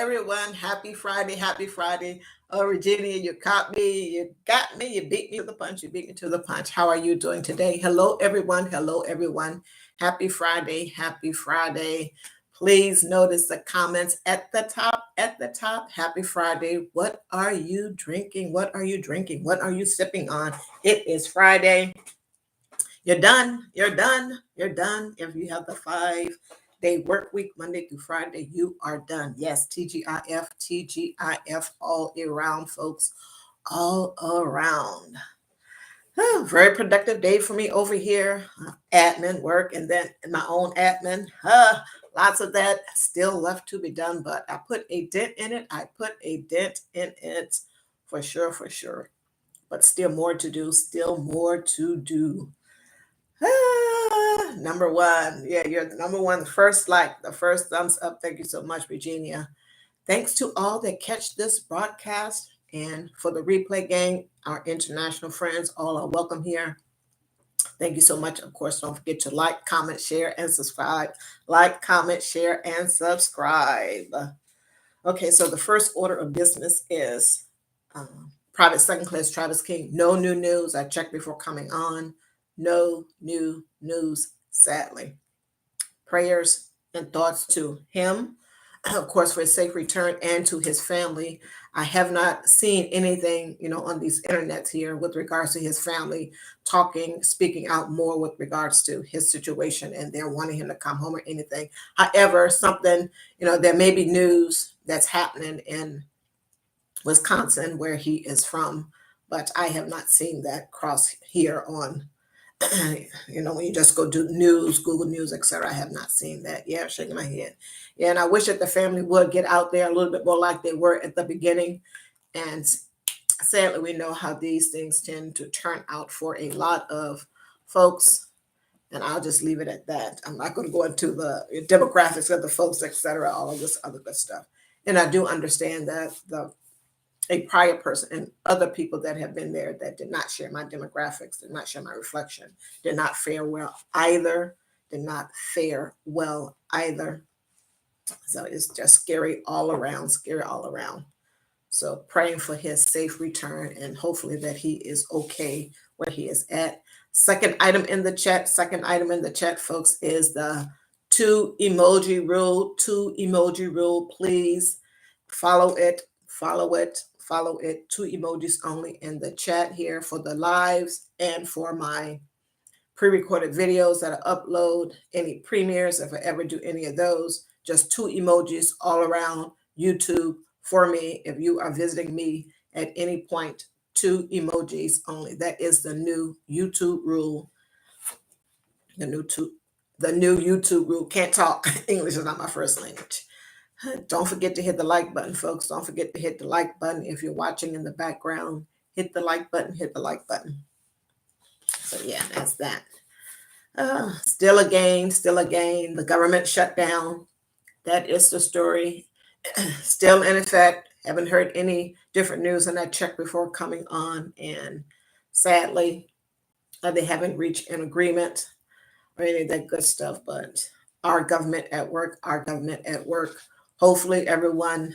everyone. Happy Friday. Happy Friday. Oh, Virginia, you caught me. You got me. You beat me to the punch. You beat me to the punch. How are you doing today? Hello, everyone. Hello, everyone. Happy Friday. Happy Friday. Please notice the comments at the top. At the top. Happy Friday. What are you drinking? What are you drinking? What are you sipping on? It is Friday. You're done. You're done. You're done. If you have the 5-day work week, Monday through Friday, you are done. Yes, TGIF, TGIF, all around, folks, all around. Very productive day for me over here. Admin work and then my own admin. Lots of that still left to be done, but I put a dent in it. I put a dent in it for sure, for sure. But still more to do. Still more to do. Number one. Yeah, you're the number one. The first like, the first thumbs up. Thank you so much, Virginia. Thanks to all that catch this broadcast. And for the replay gang, our international friends, all are welcome here. Thank you so much. Of course, don't forget to like, comment, share, and subscribe. Like, comment, share, and subscribe. Okay, so the first order of business is private second class Travis King. No new news. I checked before coming on. No new news, sadly. Prayers and thoughts to him, of course, for his safe return, and to his family. I have not seen anything, on these internets here with regards to his family speaking out more with regards to his situation, and they're wanting him to come home or anything. However, something, there may be news that's happening in Wisconsin, where he is from, but I have not seen that cross here on when you just go do news, Google News, etc. I have not seen that. Yeah, shaking my head. Yeah, and I wish that the family would get out there a little bit more like they were at the beginning. And sadly, we know how these things tend to turn out for a lot of folks. And I'll just leave it at that. I'm not going to go into the demographics of the folks, etc., all of this other good stuff. And I do understand that a prior person and other people that have been there that did not share my demographics, did not share my reflection, did not fare well either, So it's just scary all around. So praying for his safe return and hopefully that he is okay where he is at. Second item in the chat, folks, is the 2 emoji rule. 2 emoji rule, please follow it. 2 emojis only in the chat here for the lives and for my pre-recorded videos that I upload, any premieres, if I ever do any of those. Just 2 emojis all around YouTube for me. If you are visiting me at any point, 2 emojis only. That is the new YouTube rule. The new YouTube rule. Can't talk. English is not my first language. Don't forget to hit the like button, folks. Don't forget to hit the like button. If you're watching in the background, hit the like button, So yeah, that's that. Still a gain. The government shut down. That is the story. Still in effect. Haven't heard any different news than I checked before coming on. And sadly, they haven't reached an agreement or any of that good stuff. But our government at work. Hopefully everyone,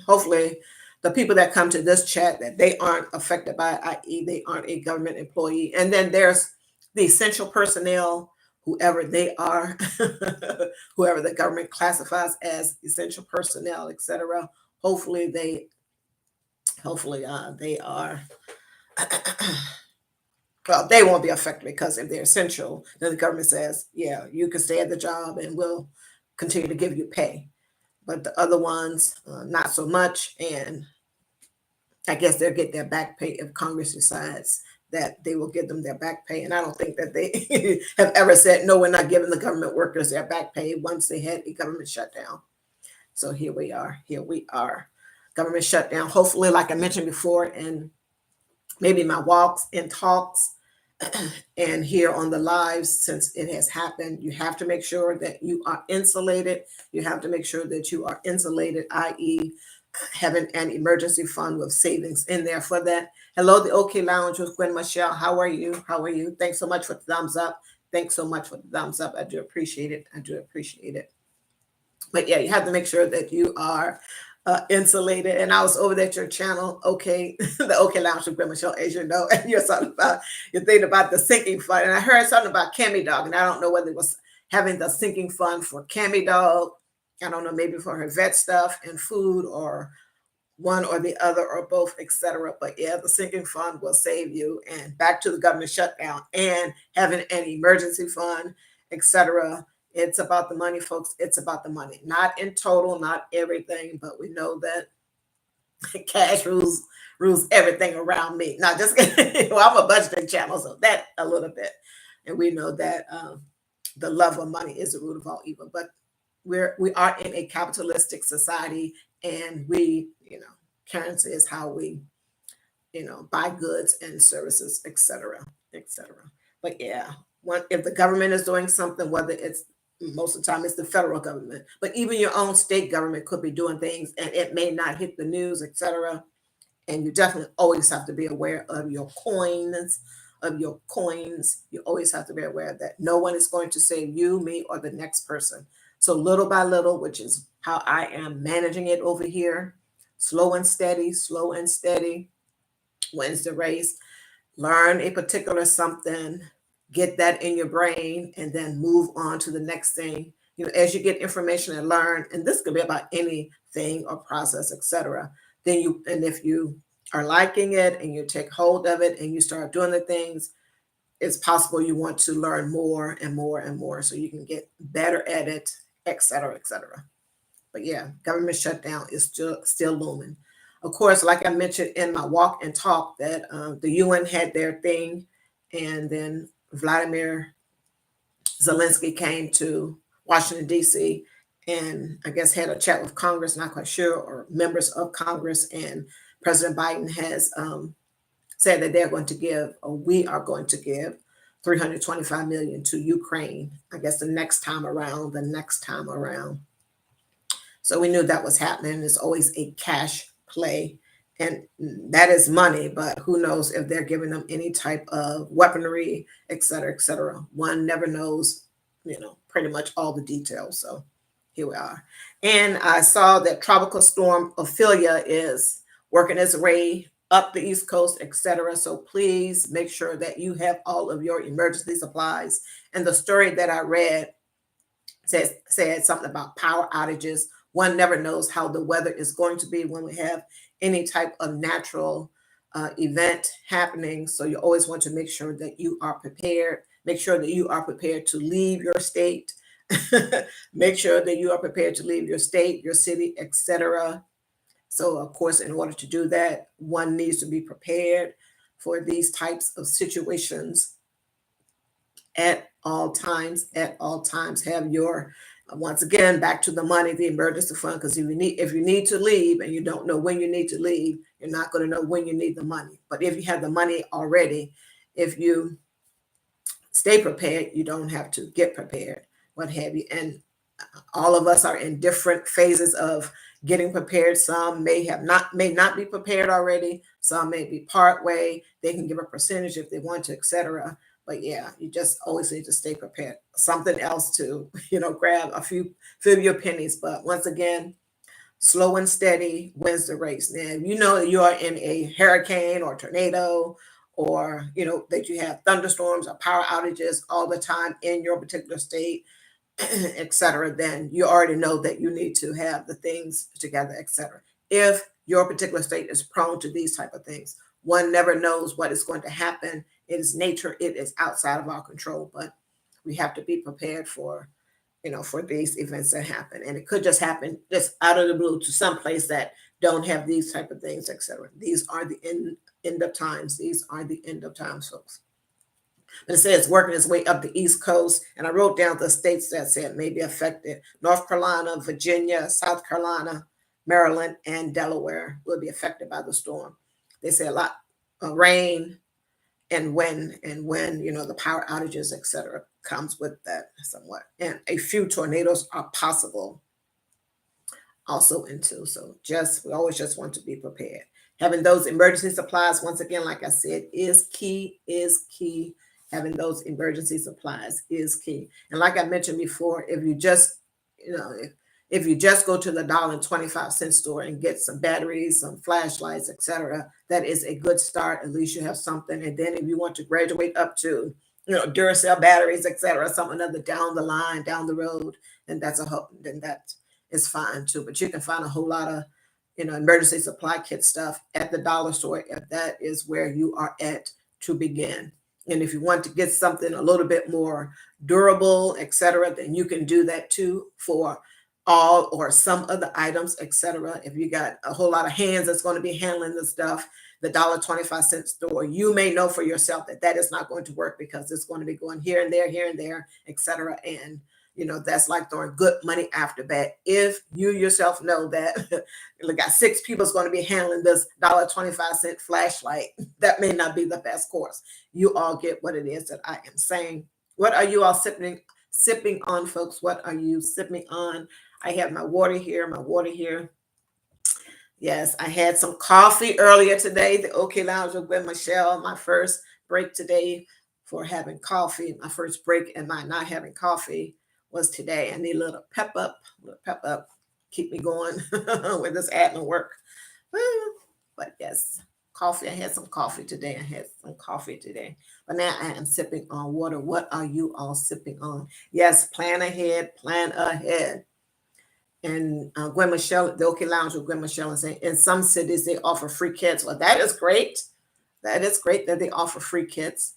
hopefully the people that come to this chat, that they aren't affected by it, i.e. they aren't a government employee. And then there's the essential personnel, whoever they are, whoever the government classifies as essential personnel, etc. Hopefully they are, well, they won't be affected, because if they're essential, then the government says, yeah, you can stay at the job and we'll continue to give you pay. But the other ones, not so much. And I guess they'll get their back pay if Congress decides that they will give them their back pay. And I don't think that they have ever said, no, we're not giving the government workers their back pay once they had a government shutdown. So here we are. Government shutdown. Hopefully, like I mentioned before, in maybe my walks and talks, and here on the lives, since it has happened, you have to make sure that you are insulated. I.e. having an emergency fund with savings in there for that. Hello, the OK Lounge with Gwen Michelle. How are you? Thanks so much for the thumbs up. I do appreciate it. But yeah, you have to make sure that you are insulated. And I was over there at your channel, okay, the OK Lounge with Michelle, as you know, and you're thinking about the sinking fund. And I heard something about Cammy Dog, and I don't know whether it was having the sinking fund for Cammy Dog. I don't know, maybe for her vet stuff and food, or one or the other or both, etc. But yeah, the sinking fund will save you. And back to the government shutdown and having an emergency fund, etc. It's about the money, folks. It's about the money. Not in total, not everything, but we know that cash rules everything around me. Not just well, I'm a budgeting channel, so that a little bit. And we know that the love of money is the root of all evil. But we are in a capitalistic society, and currency is how we buy goods and services, etc., etc. But yeah, if the government is doing something, whether it's most of the time it's the federal government, but even your own state government could be doing things and it may not hit the news, etc. And you definitely always have to be aware of your coins. You always have to be aware that no one is going to save you, me, or the next person. So little by little, which is how I am managing it over here, slow and steady, wins the race. Learn a particular something, get that in your brain, and then move on to the next thing. As you get information and learn, and this could be about anything or process, etc. And if you are liking it and you take hold of it and you start doing the things, it's possible you want to learn more and more and more so you can get better at it, etc., etc. But yeah, government shutdown is still looming. Of course, like I mentioned in my walk and talk, that the UN had their thing, and then Vladimir Zelensky came to Washington, D.C., and I guess had a chat with Congress, not quite sure, or members of Congress. And President Biden has said that they're going to give, or we are going to give, $325 million to Ukraine. I guess the next time around. So we knew that was happening. It's always a cash play, and that is money, but who knows if they're giving them any type of weaponry, et cetera, et cetera. One never knows, pretty much all the details. So here we are. And I saw that Tropical Storm Ophelia is working its way up the East Coast, etc. So please make sure that you have all of your emergency supplies. And the story that I read said something about power outages. One never knows how the weather is going to be when we have any type of natural event happening. So you always want to make sure that you are prepared. Make sure that you are prepared to leave your state. Make sure that you are prepared to leave your state, your city, etc. So, of course, in order to do that, one needs to be prepared for these types of situations at all times. Have your, once again, back to the money, the emergency fund, because if you need to leave and you don't know when you need to leave, you're not going to know when you need the money. But if you have the money already, if you stay prepared, you don't have to get prepared, what have you. And all of us are in different phases of getting prepared. Some may not be prepared already. Some may be part way. They can give a percentage if they want to, etc. But yeah, you just always need to stay prepared. Something else to, grab a few of your pennies. But once again, slow and steady wins the race. Now, you are in a hurricane or tornado, or, that you have thunderstorms or power outages all the time in your particular state, etc., then you already know that you need to have the things together, etc. If your particular state is prone to these type of things, one never knows what is going to happen. It is nature. It is outside of our control, but we have to be prepared for these events that happen. And it could just happen just out of the blue to some place that don't have these type of things, etc. These are the end of times. These are the end of times, folks. But it says working its way up the East Coast. And I wrote down the states that said may be affected. North Carolina, Virginia, South Carolina, Maryland, and Delaware will be affected by the storm. They say a lot of rain and when the power outages, etc., comes with that somewhat. And a few tornadoes are possible also into. So we always just want to be prepared. Having those emergency supplies, once again, like I said, is key. Having those emergency supplies is key. And like I mentioned before, if you just, if If you just go to the $1.25 store and get some batteries, some flashlights, etc., that is a good start. At least you have something. And then if you want to graduate up to, Duracell batteries, etc., some another down the line, down the road, then that's a hope. Then that is fine too. But you can find a whole lot of, emergency supply kit stuff at the dollar store if that is where you are at to begin. And if you want to get something a little bit more durable, etc., then you can do that too for all or some other items, etc. If you got a whole lot of hands that's going to be handling the stuff, the $1.25 store, you may know for yourself that that is not going to work because it's going to be going here and there, etc. And that's like throwing good money after bad. If you yourself know that you got 6 people is going to be handling this $1.25 flashlight, that may not be the best course. You all get what it is that I am saying. What are you all sipping on, folks? What are you sipping on? I have my water here, Yes, I had some coffee earlier today. The OK Lounge with Michelle, my first break today for having coffee. My first break and my not having coffee was today. I need a little pep up, keep me going with this admin work. But yes, coffee. I had some coffee today. But now I am sipping on water. What are you all sipping on? Yes, plan ahead, plan ahead. And Gwen Michelle, the OK Lounge with Gwen Michelle, is saying in some cities they offer free kits. Well, that is great. That is great that they offer free kits.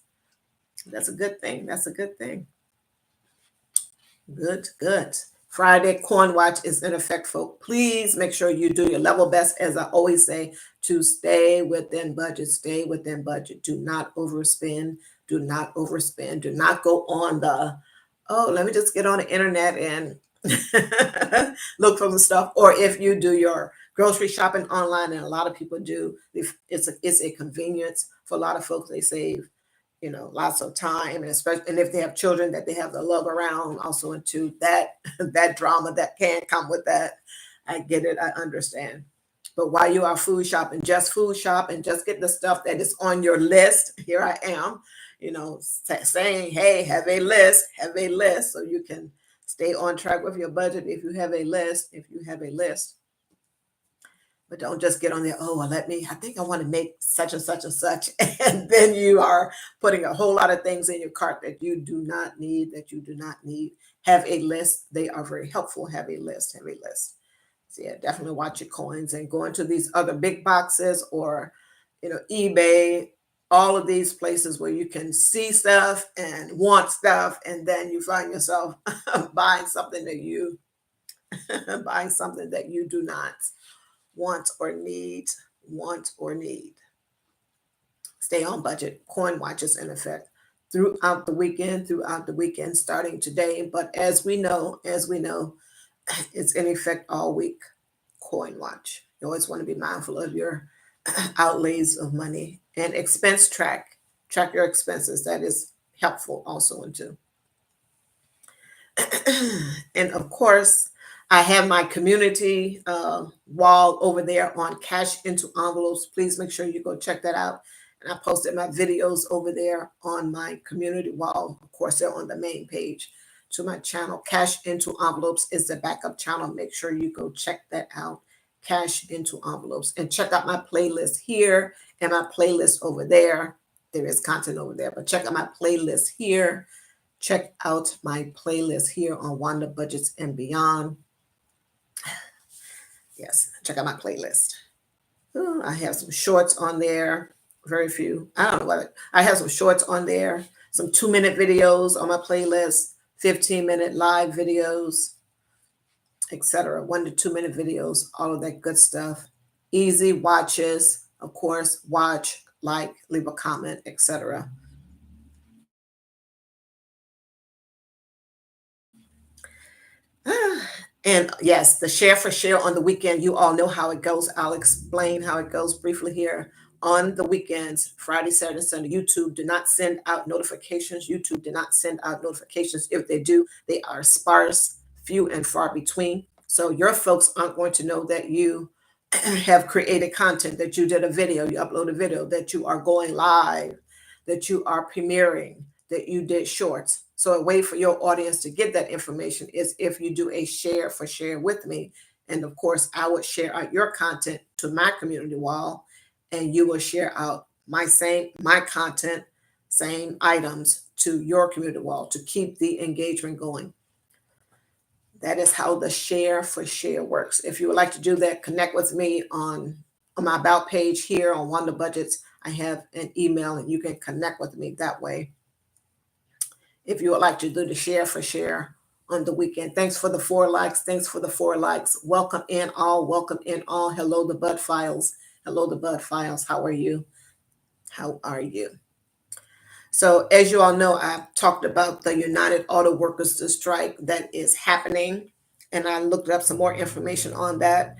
That's a good thing. Good. Friday Coin Watch is in effect, folks. Please make sure you do your level best, as I always say, to stay within budget. Stay within budget. Do not overspend. Do not go on let me just get on the internet and look for the stuff. Or if you do your grocery shopping online, and a lot of people do, it's a convenience for a lot of folks. They save lots of time, and especially, and if they have children that they have to lug around also into that that drama that can come with that. I get it, I understand. But while you are food shopping, just food shop and just get the stuff that is on your list. Here I am, saying, hey, have a list so you can stay on track with your budget if you have a list. But don't just get on there, I think I want to make such and such and such. And then you are putting a whole lot of things in your cart that you do not need, Have a list. They are very helpful. Have a list. So yeah, definitely watch your coins and go into these other big boxes or, eBay, all of these places where you can see stuff and want stuff. And then you find yourself buying something that you do not want or need. Stay on budget. Coin watch is in effect throughout the weekend, starting today. But as we know, it's in effect all week. Coin watch. You always want to be mindful of your outlays of money and expense track. Track your expenses. That is helpful also into. And of course, I have my community wall over there on Cash into Envelopes. Please make sure you go check that out. And I posted my videos over there on my community wall. Of course, they're on the main page to my channel. Cash into Envelopes is the backup channel. Make sure you go check that out. Cash into Envelopes. And check out my playlist here and my playlist over there. There is content over there, but check out my playlist here. Check out my playlist here on Wanda Budgets and Beyond. Yes, check out my playlist. I have some shorts on there. Very few. I don't know what I have some shorts on there. Some 2-minute videos on my playlist. 15-minute live videos, etc. 1 to 2 minute videos. All of that good stuff. Easy watches. Of course, watch, like, leave a comment, etc. And yes, the share for share on the weekend, you all know how it goes. I'll explain how it goes briefly here. On the weekends, Friday, Saturday, Sunday, YouTube do not send out notifications. If they do, they are sparse, few and far between. So your folks aren't going to know that you have created content, that you did a video, you upload a video, that you are going live, that you are premiering, that you did shorts. So a way for your audience to get that information is if you do a share for share with me. And of course, I would share out your content to my community wall, and you will share out my content, same items to your community wall to keep the engagement going. That is how the share for share works. If you would like to do that, connect with me on my about page here on Wonder Budgets. I have an email and you can connect with me that way if you would like to do the share for share on the weekend. Thanks for the 4 likes. Thanks for the 4 likes. Welcome in all. Welcome in all. Hello, the Bud Files. Hello, the Bud Files. How are you? How are you? So as you all know, I've talked about the United Auto Workers strike that is happening, and I looked up some more information on that.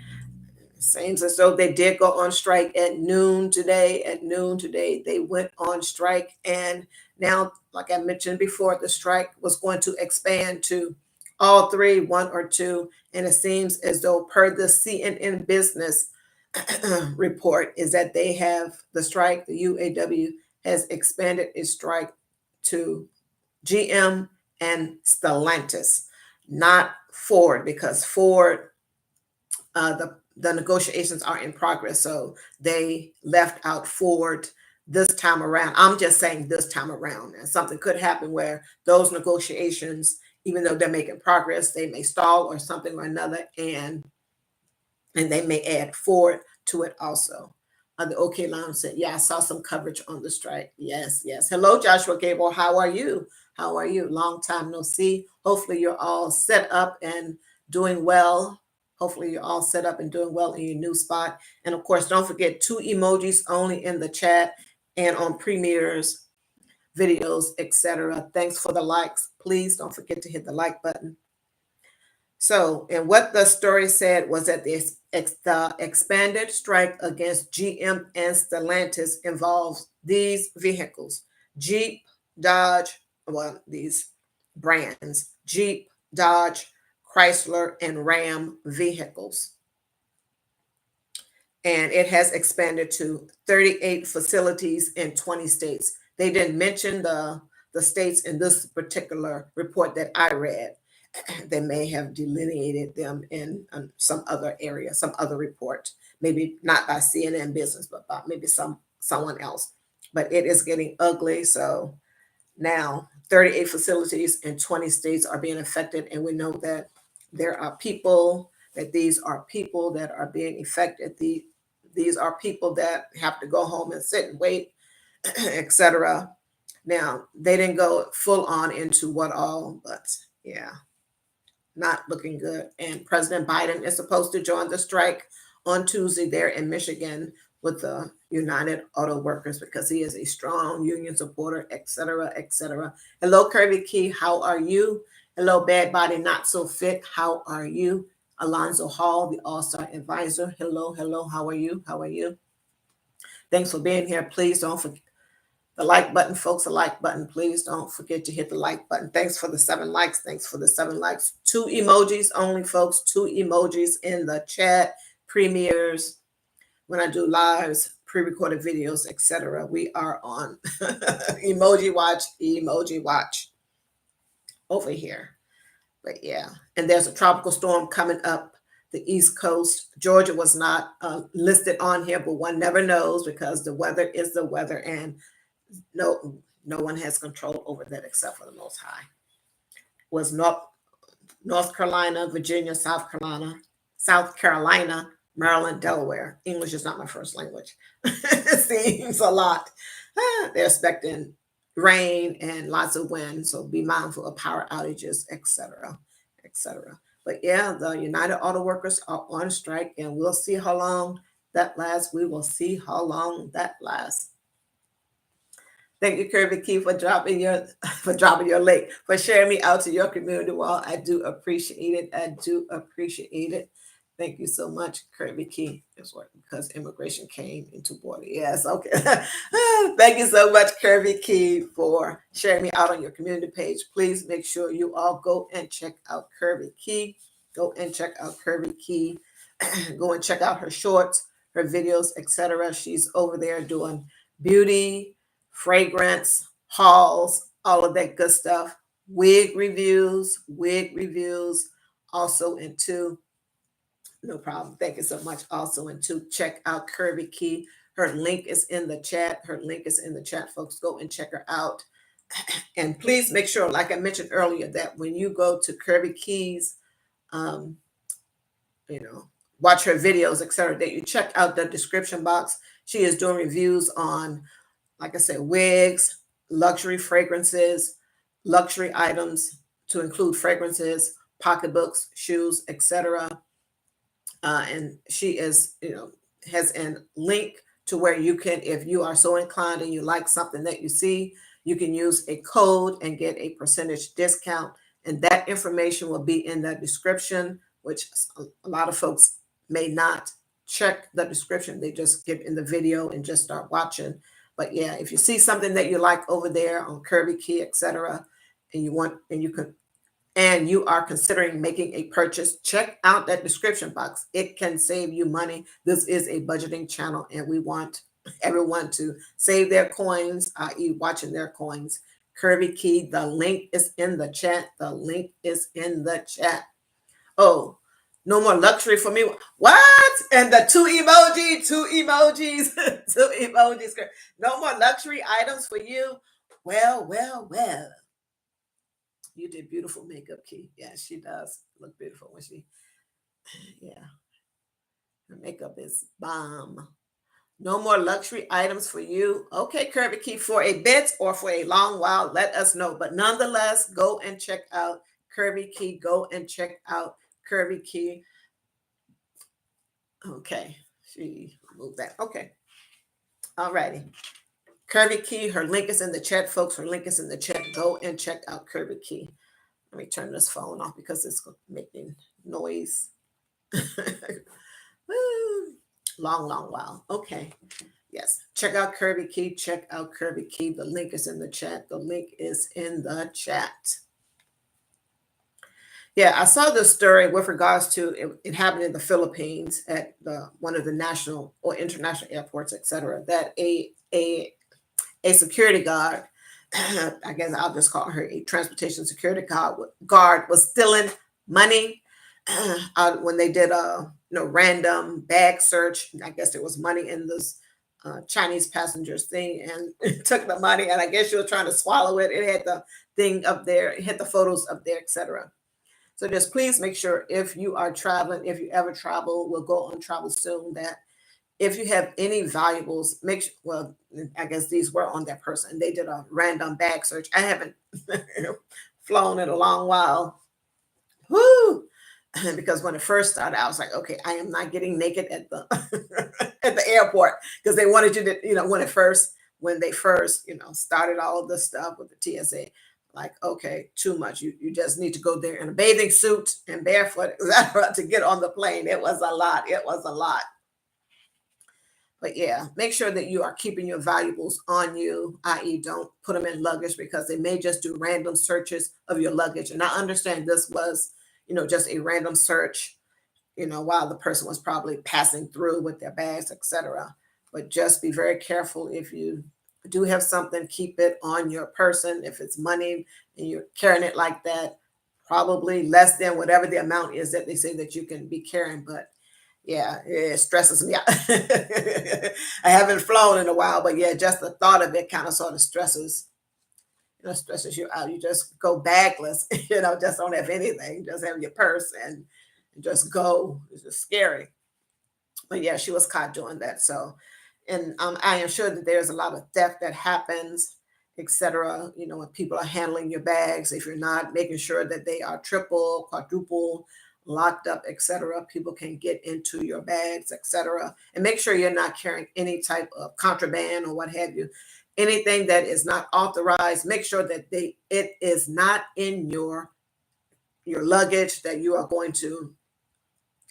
Seems as though they did go on strike at noon today. At noon today, they went on strike. And now, like I mentioned before, the strike was going to expand to all three, one or two. And it seems as though, per the CNN Business report, is that they have the strike, the UAW has expanded its strike to GM and Stellantis, not Ford, because Ford, the negotiations are in progress. So they left out Ford this time around. I'm just saying this time around. And something could happen where those negotiations, even though they're making progress, they may stall or something or another, and they may add Ford to it also. The OK Lounge said, yeah, I saw some coverage on the strike. Yes, yes. Hello, Joshua Gable. How are you? How are you? Long time no see. Hopefully you're all set up and doing well. Hopefully you're all set up and doing well in your new spot. And of course, don't forget 2 emojis only in the chat and on premieres, videos, etc. Thanks for the likes. Please don't forget to hit the like button. So, and what the story said was that the expanded strike against GM and Stellantis involves these vehicles: Jeep, Dodge, well, these brands, Jeep, Dodge, Chrysler, and Ram vehicles. And it has expanded to 38 facilities in 20 states. They didn't mention the states in this particular report that I read. They may have delineated them in some other area, some other report, maybe not by CNN Business, but by maybe someone else. But it is getting ugly. So now 38 facilities in 20 states are being affected, and we know that there are people that these are people that are being affected. These are people that have to go home and sit and wait, etc. Now they didn't go full on into what all, but yeah, not looking good. And President Biden is supposed to join the strike on Tuesday there in Michigan with the United Auto Workers because he is a strong union supporter, etc., etc. Hello, Kirby Key. How are you? Hello, Bad Body Not So Fit. How are you? Alonzo Hall, the All-Star Advisor. Hello, hello. How are you? How are you? Thanks for being here. Please don't forget the like button, folks, the like button. Please don't forget to hit the like button. Thanks for the 7 likes. Thanks for the 7 likes. 2 emojis only, folks. 2 emojis in the chat. Premieres, when I do lives, pre-recorded videos, etc. We are on emoji watch over here. But yeah, and there's a tropical storm coming up the East Coast. Georgia was not listed on here, but one never knows because the weather is the weather, and no one has control over that except for the Most High. Was North Carolina, Virginia, South Carolina, Maryland, Delaware. English is not my first language. It seems a lot. They're expecting rain and lots of wind, so be mindful of power outages, etc., etc. But yeah, the United Auto Workers are on strike, and we'll see how long that lasts. We will see how long that lasts. Thank you, Kirby Key, for dropping your link, for sharing me out to your community wall. I do appreciate it. I do appreciate it. Thank you so much, Kirby Key. It's because immigration came into border. Yes, okay. Thank you so much, Kirby Key, for sharing me out on your community page. Please make sure you all go and check out Kirby Key. Go and check out Kirby Key. Go and check out her shorts, her videos, etc. She's over there doing beauty, fragrance, hauls, all of that good stuff. wig reviews. Also into, no problem. Thank you so much. Also into, check out Curvy Key. Her link is in the chat. Her link is in the chat, folks. Go and check her out. And please make sure, like I mentioned earlier, that when you go to Curvy Keys, um, you know, watch her videos, etc., that you check out the description box. She is doing reviews on, like I said, wigs, luxury fragrances, luxury items to include fragrances, pocketbooks, shoes, etc. And she is, has a link to where you can, if you are so inclined and you like something that you see, you can use a code and get a percentage discount. And that information will be in the description, which a lot of folks may not check the description. They just get in the video and just start watching. But yeah, if you see something that you like over there on Curvy Key, etc., and you are considering making a purchase, check out that description box. It can save you money. This is a budgeting channel, and we want everyone to save their coins, i.e., watching their coins. Curvy Key, the link is in the chat. The link is in the chat. Oh, no more luxury for me. What? And the two emojis, two emojis. No more luxury items for you. Well, well, well. You did beautiful makeup, Key. Yeah, she does look beautiful when yeah. Her makeup is bomb. No more luxury items for you. Okay, Curvy Key, for a bit or for a long while, let us know. But nonetheless, go and check out Curvy Key. Go and check out Curvy Key. Okay, she moved that. Okay. All righty. Curvy Key, her link is in the chat, folks. Her link is in the chat. Go and check out Curvy Key. Let me turn this phone off because it's making noise. Long while. Okay. Yes. Check out Curvy Key. Check out Curvy Key. The link is in the chat. The link is in the chat. Yeah, I saw this story with regards to it happened in the Philippines at one of the national or international airports, etc. That a security guard, I guess I'll just call her a transportation security guard, was stealing money when they did a random bag search. I guess there was money in this Chinese passenger's thing, and took the money. And I guess she was trying to swallow it. It had the thing up there, it had the photos up there, etc. So just please make sure, if you are traveling, if you ever travel, we'll go on travel soon, that if you have any valuables, make sure, well, I guess these were on that person. They did a random bag search. I haven't flown in a long while. Woo! Because when it first started, I was like, okay, I am not getting naked at the at the airport, because they wanted you to, when they first, started all of this stuff with the TSA. Like, okay, too much. You just need to go there in a bathing suit and barefoot to get on the plane. It was a lot. It was a lot. But yeah, make sure that you are keeping your valuables on you, i.e., don't put them in luggage, because they may just do random searches of your luggage. And I understand this was, just a random search, while the person was probably passing through with their bags, etc. But just be very careful. If you do have something, keep it on your person. If it's money and you're carrying it like that, probably less than whatever the amount is that they say that you can be carrying. But yeah, it stresses me out. I haven't flown in a while, but yeah, just the thought of it kind of sort of stresses you out. You just go bagless, just don't have anything, just have your purse and just go. It's just scary. But yeah, she was caught doing that. So, and I am sure that there's a lot of theft that happens, etc. When people are handling your bags, if you're not making sure that they are triple, quadruple locked up, etc., people can get into your bags, etc. And make sure you're not carrying any type of contraband or what have you. Anything that is not authorized, make sure that it is not in your luggage, that you are going to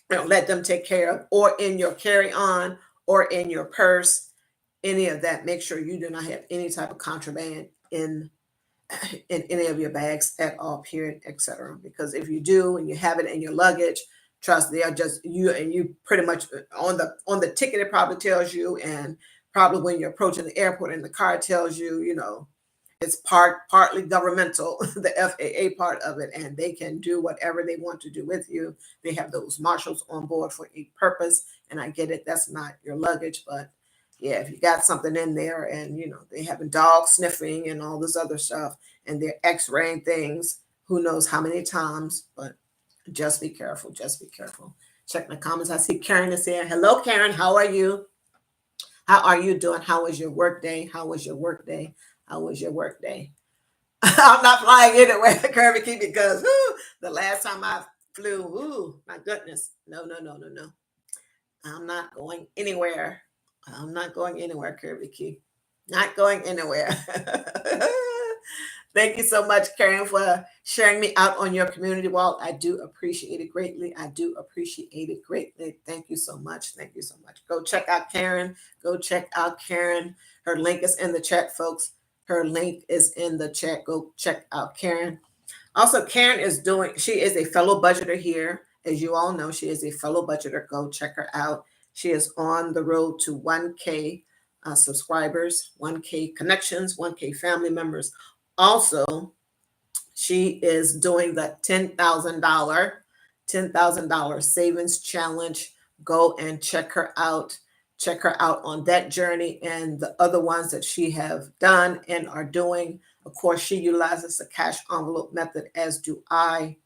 let them take care of, or in your carry-on, or in your purse, any of that. Make sure you do not have any type of contraband in any of your bags at all, period, etc. Because if you do and you have it in your luggage, trust, they are just you pretty much on the ticket, it probably tells you, and probably when you're approaching the airport and the car tells you, it's partly governmental, the FAA part of it, and they can do whatever they want to do with you. They have those marshals on board for a purpose, and I get it. That's not your luggage, but yeah, if you got something in there, and they having dogs sniffing and all this other stuff, and they're X-raying things, who knows how many times, but just be careful. Just be careful. Check the comments. I see Karen is here. Hello, Karen. How are you? How are you doing? How was your work day? How was your work day? How was your work day? I'm not flying anywhere, Kirby Key, because the last time I flew, my goodness. No, no, no, no, no. I'm not going anywhere. I'm not going anywhere, Kirby Key. Not going anywhere. Thank you so much, Karen, for sharing me out on your community wall. I do appreciate it greatly. I do appreciate it greatly. Thank you so much. Thank you so much. Go check out Karen. Go check out Karen. Her link is in the chat, folks. Her link is in the chat. Go check out Karen. Also, Karen she is a fellow budgeter here. As you all know, she is a fellow budgeter. Go check her out. She is on the road to 1K subscribers, 1K connections, 1K family members. Also, she is doing the $10,000 savings challenge. Go and check her out. Check her out on that journey and the other ones that she have done and are doing. Of course, she utilizes the cash envelope method, as do I.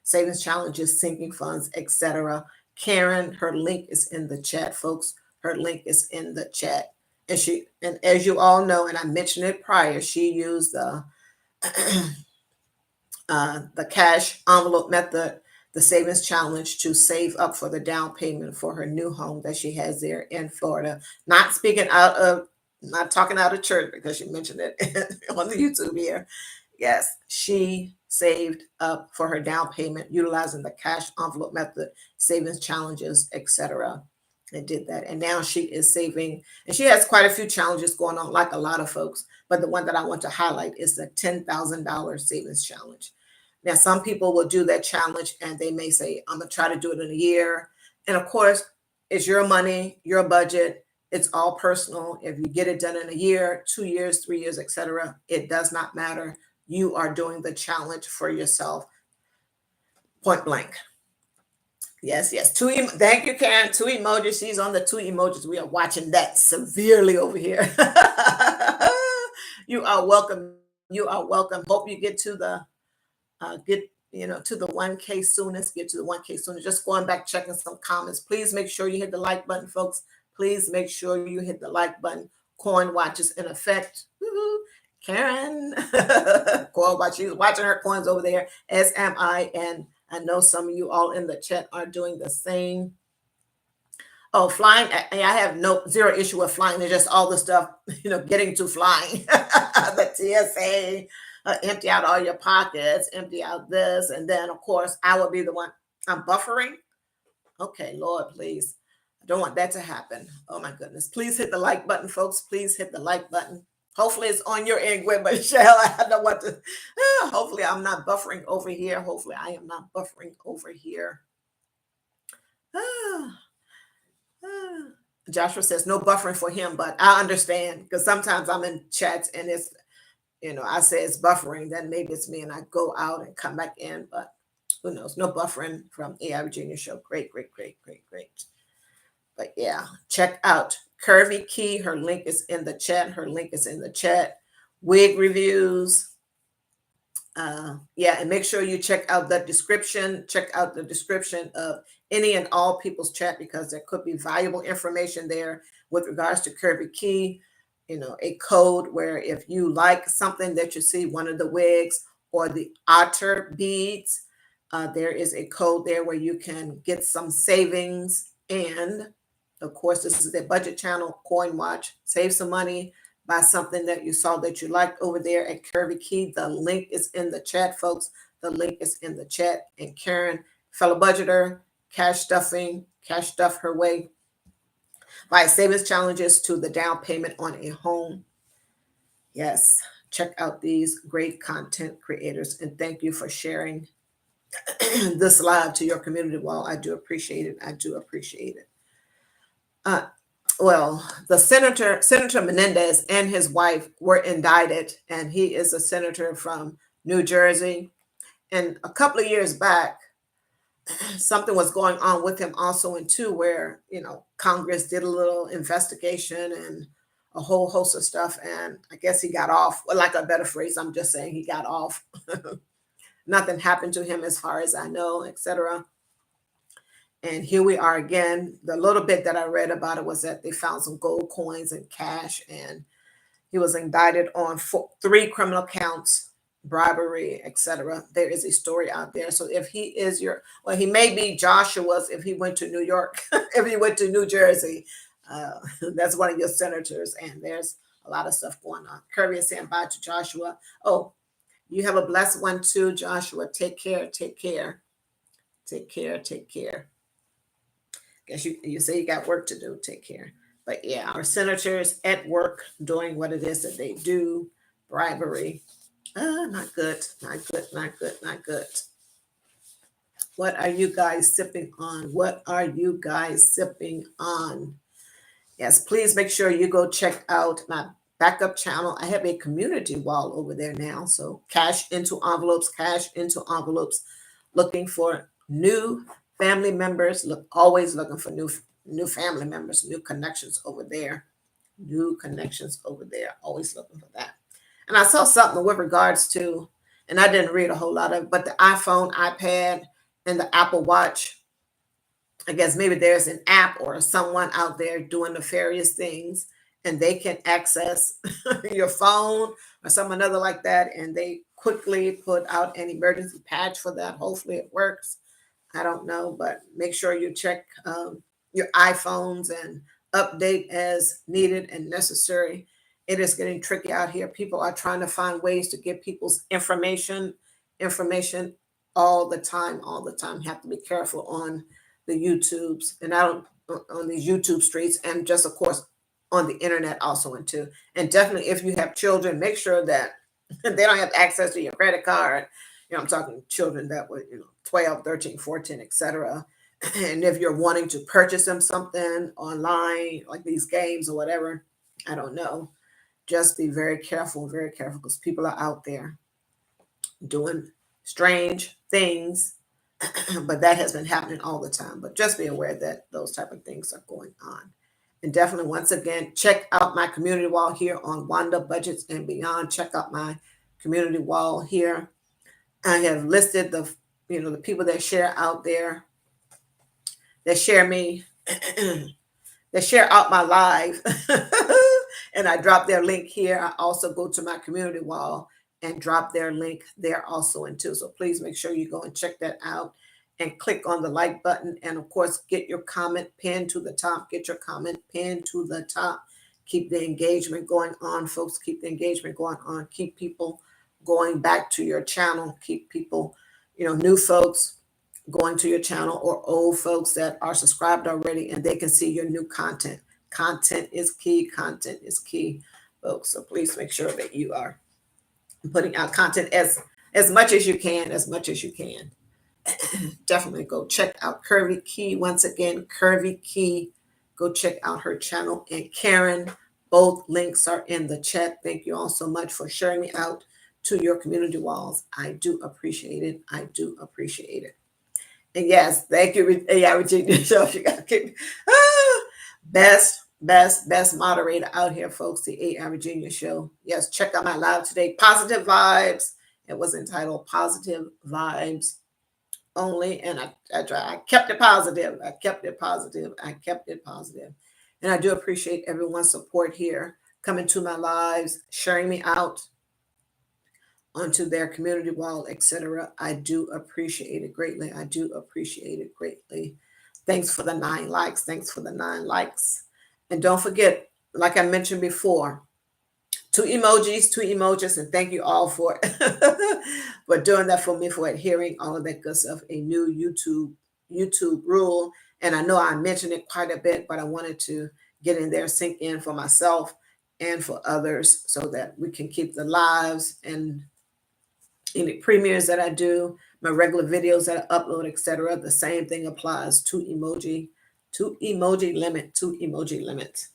Savings challenges, sinking funds, etc. Karen, her link is in the chat, folks. Her link is in the chat. And as you all know, and I mentioned it prior, she used the cash envelope method, the savings challenge, to save up for the down payment for her new home that she has there in Florida. Not talking out of church, because she mentioned it on the YouTube here. Yes, she saved up for her down payment utilizing the cash envelope method, savings challenges, etc. And did that. And now she is saving, and she has quite a few challenges going on, like a lot of folks. But the one that I want to highlight is the $10,000 savings challenge. Now, some people will do that challenge and they may say, I'm going to try to do it in a year. And of course, it's your money, your budget. It's all personal. If you get it done in a year, 2 years, 3 years, etc., it does not matter. You are doing the challenge for yourself, point blank. Yes, yes. Thank you, Karen. 2 emojis. She's on the 2 emojis. We are watching that severely over here. You are welcome. You are welcome. Hope you get to the to the 1K soonest. Get to the 1K soonest. Just going back, checking some comments. Please make sure you hit the like button, folks. Please make sure you hit the like button. Coin watch is in effect. Woo-hoo. Karen. Coin watch. She's watching her coins over there, as am I. And I know some of you all in the chat are doing the same. Oh, flying. I have zero issue with flying. There's just all the stuff, getting to flying. The TSA, empty out all your pockets, empty out this. And then, of course, I will be the one. I'm buffering. Okay, Lord, please. I don't want that to happen. Oh, my goodness. Please hit the like button, folks. Please hit the like button. Hopefully it's on your end, Gwen, but Michelle, I don't know what to. Hopefully I'm not buffering over here. Hopefully I am not buffering over here. Joshua says no buffering for him, but I understand, because sometimes I'm in chats and it's, I say it's buffering, then maybe it's me and I go out and come back in, but who knows? No buffering from AI Virginia Show. Great, great, great, great, great. But yeah, check out Curvy Key. Her link is in the chat. Her link is in the chat. Wig reviews. And make sure you check out the description. Check out the description of any and all people's chat, because there could be valuable information there with regards to Curvy Key. A code where if you like something that you see, one of the wigs or the otter beads, there is a code there where you can get some savings. And of course, this is their budget channel, Coin Watch. Save some money, buy something that you saw that you liked over there at Curvy Key. The link is in the chat, folks. The link is in the chat. And Karen, fellow budgeter, cash stuff her way by savings challenges to the down payment on a home. Yes, check out these great content creators. And thank you for sharing this live to your community wall. I do appreciate it. I do appreciate it. well, the Senator Menendez and his wife were indicted, and he is a senator from New Jersey. And a couple of years back, something was going on with him also in two, where Congress did a little investigation and a whole host of stuff, and I guess he got off. Well, like a better phrase, I'm just saying he got off. Nothing happened to him as far as I know, etc. And here we are again. The little bit that I read about it was that they found some gold coins and cash, and he was indicted on three criminal counts, bribery, etc. There is a story out there. So if he is well, he may be Joshua's if he went to New York, if he went to New Jersey. That's one of your senators, and there's a lot of stuff going on. Kirby is saying bye to Joshua. Oh, you have a blessed one too, Joshua. Take care, take care, take care, take care. Guess you say you got work to do. Take care. But yeah, our senators at work doing what it is that they do. Bribery. Not good. Not good. Not good. Not good. What are you guys sipping on? What are you guys sipping on? Yes, please make sure you go check out my backup channel. I have a community wall over there now. So cash into envelopes, looking for new family members. Always looking for new family members, new connections over there. New connections over there. Always looking for that. And I saw something with regards to, and I didn't read a whole lot of it, but the iPhone, iPad, and the Apple Watch. I guess maybe there's an app or someone out there doing nefarious things, and they can access your phone or some another like that, and they quickly put out an emergency patch for that. Hopefully it works. I don't know, but make sure you check your iPhones and update as needed and necessary. It is getting tricky out here. People are trying to find ways to get people's information all the time. Have to be careful on the YouTubes, and I don't on these YouTube streets, and just of course on the internet also and too. And definitely if you have children, make sure that they don't have access to your credit card. I'm talking children that were 12, 13, 14, etc. And if you're wanting to purchase them something online, like these games or whatever, I don't know. Just be very careful, because people are out there doing strange things. But that has been happening all the time. But just be aware that those type of things are going on. And definitely, once again, check out my community wall here on Wanda Budgets and Beyond. Check out my community wall here. I have listed the people that share out there, that share me, that share out my live. And I drop their link here. I also go to my community wall and drop their link there also in too. So please make sure you go and check that out and click on the like button. And of course, get your comment pinned to the top. Get your comment pinned to the top. Keep the engagement going on, folks. Keep the engagement going on. Keep people going back to your channel. Keep people, new folks going to your channel, or old folks that are subscribed already, and they can see your new content. Content is key. Content is key, folks. So please make sure that you are putting out content as much as you can, Definitely go check out Curvy Key. Once again, Curvy Key. Go check out her channel. And Karen, both links are in the chat. Thank you all so much for sharing me out to your community walls. I do appreciate it. And yes, thank you. Yeah, Virginia. So you got to best moderator out here, folks. The A.I. Virginia Show. Yes, check out my live today. Positive vibes. It was entitled Positive Vibes Only, and I kept it positive. And I do appreciate everyone's support here, coming to my lives, sharing me out onto their community wall, etc. I do appreciate it greatly. Thanks for the 9 likes. And don't forget, like I mentioned before, 2 emojis, and thank you all for for doing that for me, for adhering all of that good stuff. A new YouTube rule, and I know I mentioned it quite a bit, but I wanted to get in there, sink in for myself and for others, so that we can keep the lives and any premieres that I do, my regular videos that I upload, etc. The same thing applies. 2 emoji 2 emoji limit, 2 emoji limit.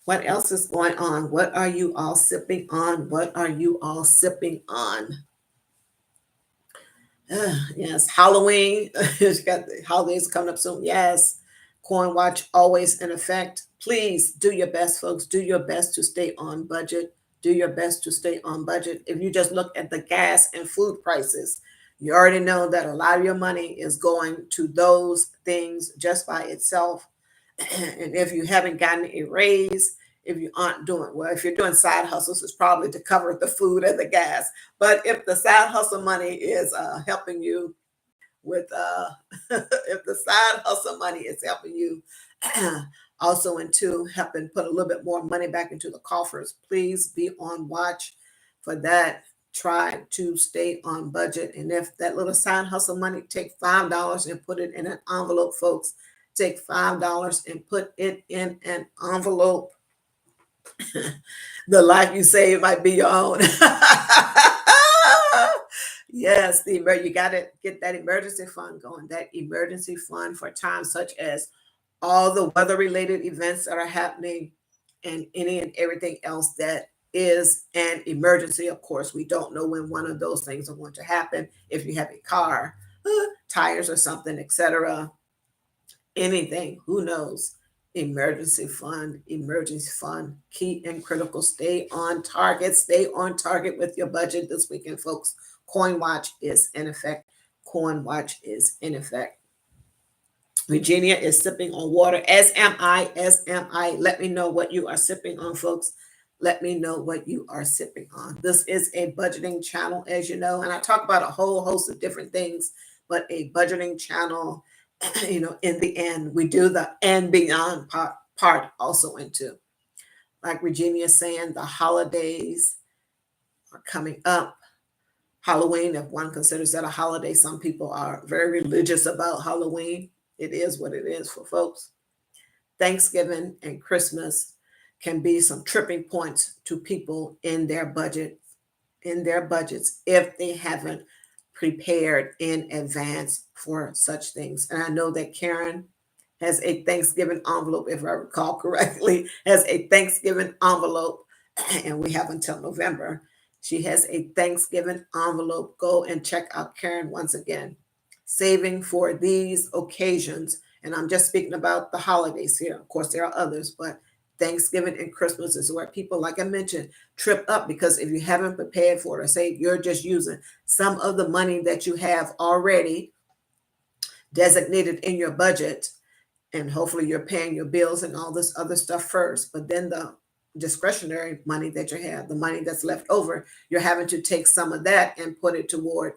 What else is going on? What are you all sipping on? What are you all sipping on? Yes, Halloween. You got the holidays coming up soon. Yes, Coin Watch always in effect. Please do your best, folks. Do your best to stay on budget. Do your best to stay on budget. If you just look at the gas and food prices, you already know that a lot of your money is going to those things just by itself. And if you haven't gotten a raise, if you aren't doing well, if you're doing side hustles, it's probably to cover the food and the gas. But if the side hustle money is helping you with, if the side hustle money is helping you also into helping put a little bit more money back into the coffers, please be on watch for that. Try to stay on budget. And if that little side hustle money, take $5 and put it in an envelope, folks. Take $5 and put it in an envelope. The life you save might be your own. Yes, you got to get that emergency fund going. That emergency fund for times such as all the weather related events that are happening and any and everything else that is an emergency. Of course, we don't know when one of those things are going to happen. If you have a car, tires or something, etc., anything, who knows? Emergency fund, key and critical. Stay on target with your budget this weekend, folks. Coin Watch is in effect. Coin Watch is in effect. Virginia is sipping on water, as am I, as am I. Let me know what you are sipping on, folks. Let me know what you are sipping on. This is a budgeting channel, as you know, and I talk about a whole host of different things, but a budgeting channel, in the end, we do the and beyond part also into. Like Virginia is saying, the holidays are coming up. Halloween, if one considers that a holiday, some people are very religious about Halloween. It is what it is for folks. Thanksgiving and Christmas can be some tripping points to people in their budgets if they haven't prepared in advance for such things. And I know that Karen has a Thanksgiving envelope, if I recall correctly, has a Thanksgiving envelope, and we have until November. She has a Thanksgiving envelope. Go and check out Karen once again. Saving for these occasions. And I'm just speaking about the holidays here. Of course, there are others, but Thanksgiving and Christmas is where people, like I mentioned, trip up because if you haven't prepared for it, or say you're just using some of the money that you have already designated in your budget, and hopefully you're paying your bills and all this other stuff first, but then the discretionary money that you have, the money that's left over, you're having to take some of that and put it toward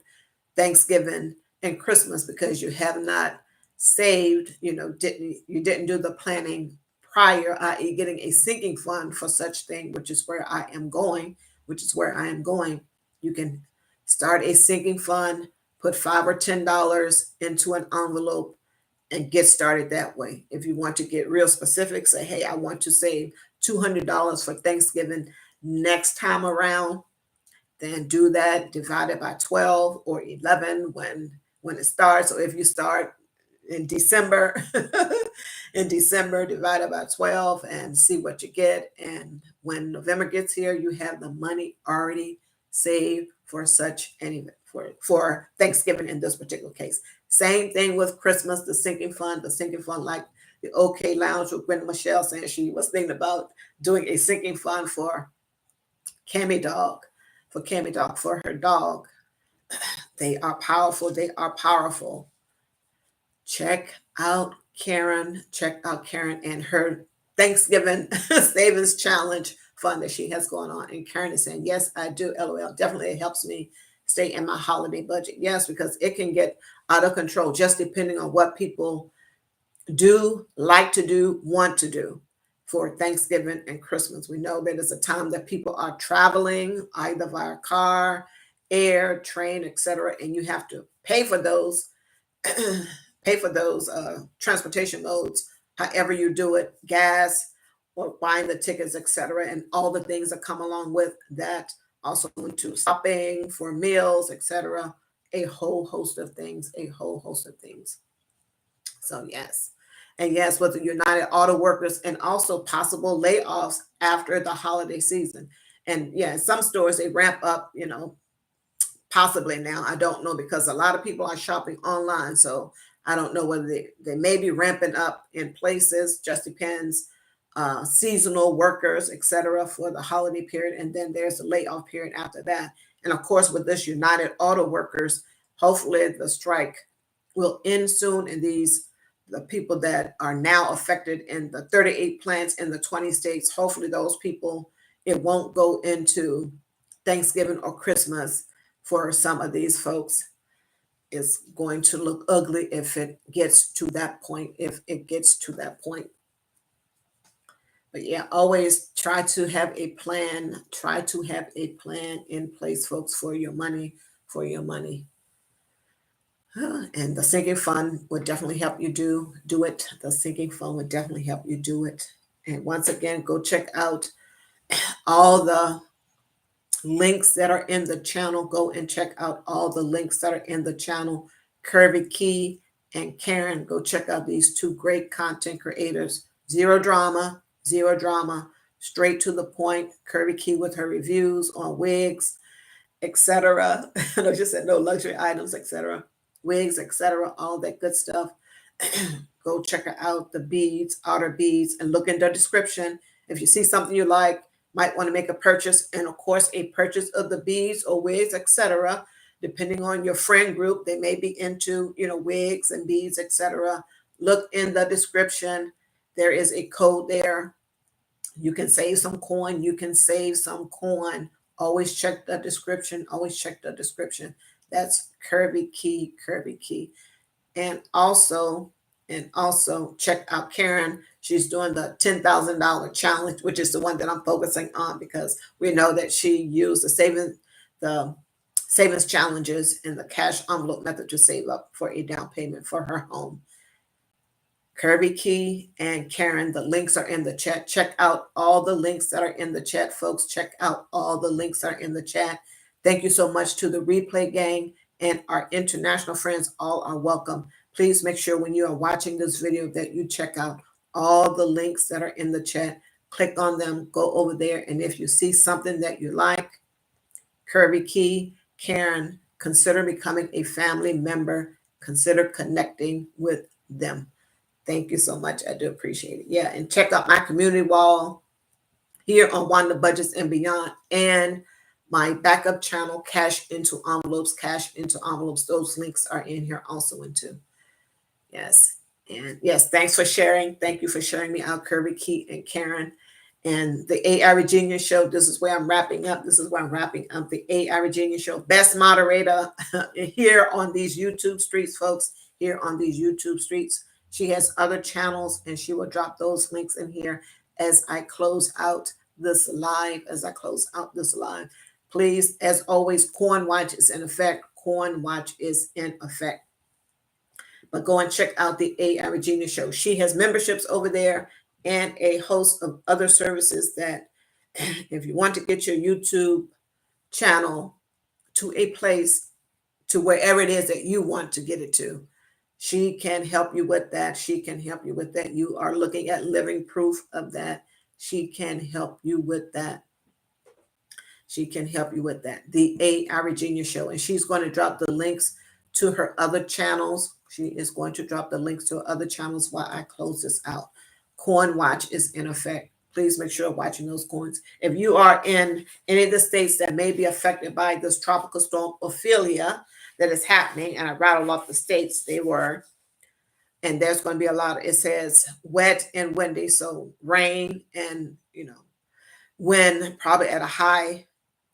Thanksgiving and Christmas because you have not saved, you didn't do the planning prior, i.e. getting a sinking fund for such thing, which is where I am going. You can start a sinking fund, put $5 or $10 into an envelope and get started that way. If you want to get real specific, say, hey, I want to save $200 for Thanksgiving next time around, then do that, divide it by 12 or 11 when it starts. So if you start in December, divide it by 12 and see what you get. And when November gets here, you have the money already saved for such an event, for Thanksgiving in this particular case. Same thing with Christmas, the sinking fund, like the OK Lounge with Gwen Michelle saying she was thinking about doing a sinking fund for Cammy Dog, for her dog. They are powerful. Check out Karen and her Thanksgiving Savings Challenge fund that she has going on. And Karen is saying, yes, I do. LOL. Definitely it helps me stay in my holiday budget. Yes, because it can get out of control just depending on what people do, like to do, want to do for Thanksgiving and Christmas. We know that it's a time that people are traveling either via car, air, train, etc., and you have to pay for those transportation modes, however you do it, gas or buying the tickets, etc., and all the things that come along with that. Also into shopping for meals, etc. A whole host of things. So yes. And yes, with the United Auto Workers, and also possible layoffs after the holiday season. And yeah, some stores they ramp up, possibly now. I don't know because a lot of people are shopping online. So I don't know whether they may be ramping up in places, just depends. Seasonal workers, etc., for the holiday period. And then there's a layoff period after that. And of course, with this United Auto Workers, hopefully the strike will end soon. And the people that are now affected in the 38 plants in the 20 states, hopefully those people, it won't go into Thanksgiving or Christmas for some of these folks. It's going to look ugly if it gets to that point, But yeah, always try to have a plan. Try to have a plan in place, folks, for your money, And the sinking fund would definitely help you do it. The sinking fund would definitely help you do it. And once again, go check out all the links that are in the channel. Go and check out all the links that are in the channel. Kirby Key and Karen, go check out these two great content creators. Zero drama, straight to the point. Kirby Key with her reviews on wigs, etc. I just said no luxury items, etc. Wigs, etc. All that good stuff. Go check her out. The beads, outer beads, and look in the description. If you see something you like, might want to make a purchase, and of course a purchase of the beads or wigs, etc. Depending on your friend group, they may be into wigs and beads, etc. Look in the description. There is a code there. You can save some coin. Always check the description. That's Kirby Key. And also check out Karen. She's doing the $10,000 challenge, which is the one that I'm focusing on because we know that she used the savings challenges and the cash envelope method to save up for a down payment for her home. Kirby Key and Karen, the links are in the chat. Check out all the links that are in the chat, folks. Check out all the links that are in the chat. Thank you so much to the replay gang and our international friends. All are welcome. Please make sure when you are watching this video that you check out all the links that are in the chat. Click on them, go over there, and if you see something that you like, Kirby Key, Karen, consider becoming a family member. Consider connecting with them. Thank you so much. I do appreciate it. Yeah, and check out my community wall here on Wanda Budgets and Beyond, and my backup channel, Cash into Envelopes. Those links are in here also too. Yes. And yes, thanks for sharing. Thank you for sharing me out, Kirby Key and Karen. And the AI Virginia Show, this is where I'm wrapping up. The AI Virginia Show. Best moderator here on these YouTube streets, folks. Here on these YouTube streets. She has other channels, and she will drop those links in here as I close out this live. Please, as always, Coin Watch is in effect. But go and check out the AI Regina Show. She has memberships over there and a host of other services that if you want to get your YouTube channel to a place, to wherever it is that you want to get it to, she can help you with that. You are looking at living proof of that. She can help you with that. The AI Regina Show. And she's going to drop the links to her other channels. She is going to drop the links to her other channels while I close this out. Coin Watch is in effect. Please make sure you're watching those coins. If you are in any of the states that may be affected by this tropical storm Ophelia that is happening, and I rattled off the states they were, and there's going to be a lot of, it says wet and windy, so rain and wind probably at a high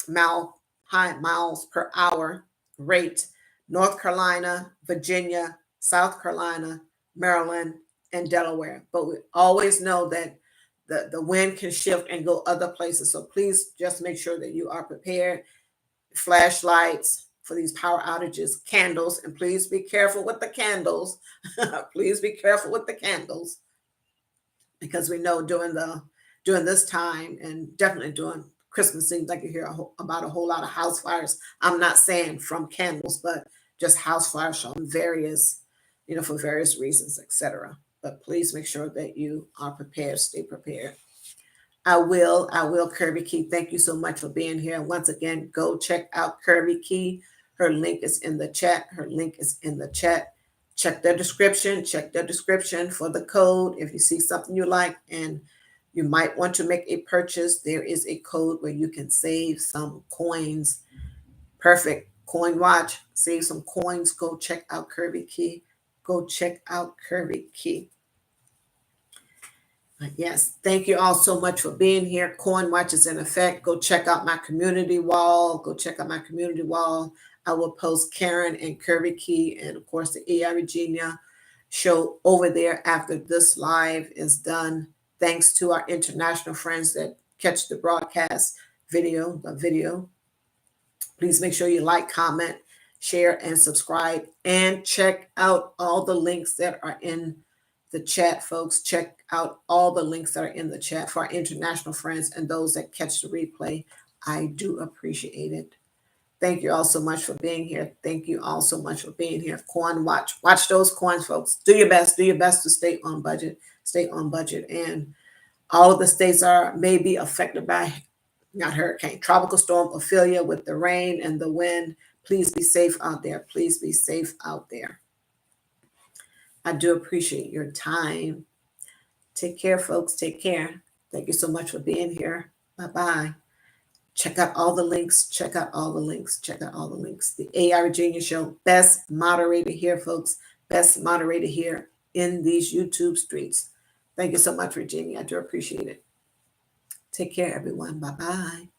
miles per hour rate. North Carolina, Virginia, South Carolina, Maryland, and Delaware. But we always know that the wind can shift and go other places. So please just make sure that you are prepared. Flashlights for these power outages, candles, and please be careful with the candles. Because we know during this time, and definitely during Christmas, seems like you hear about a whole lot of house fires. I'm not saying from candles, but just house fires from various, for various reasons, etc. but please make sure that you are prepared. Stay prepared. I will, Kirby Key. Thank you so much for being here. Once again, go check out Kirby Key. Her link is in the chat. Her link is in the chat. Check the description. Check the description for the code. If you see something you like and you might want to make a purchase, there is a code where you can save some coins. Perfect. Coin watch. Save some coins. Go check out Kirby Key. Go check out Kirby Key. Yes, thank you all so much for being here. Coin Watch is in effect. Go check out my community wall. Go check out my community wall. I will post Karen and Kirby Key and, of course, the AI Virginia show over there after this live is done. Thanks to our international friends that catch the broadcast video, the video. Please make sure you like, comment, share, and subscribe. And check out all the links that are in the chat, folks. Check out all the links that are in the chat for our international friends and those that catch the replay. I do appreciate it. Thank you all so much for being here. Thank you all so much for being here. Coin Watch. Watch those coins, folks. Do your best. Do your best to stay on budget. Stay on budget. And all of the states may be affected by, not hurricane, tropical storm Ophelia with the rain and the wind. Please be safe out there. Please be safe out there. I do appreciate your time. Take care, folks. Take care. Thank you so much for being here. Bye-bye. Check out all the links. Check out all the links. Check out all the links. The AI Virginia Show. Best moderator here, folks. Best moderator here in these YouTube streets. Thank you so much, Virginia. I do appreciate it. Take care, everyone. Bye-bye.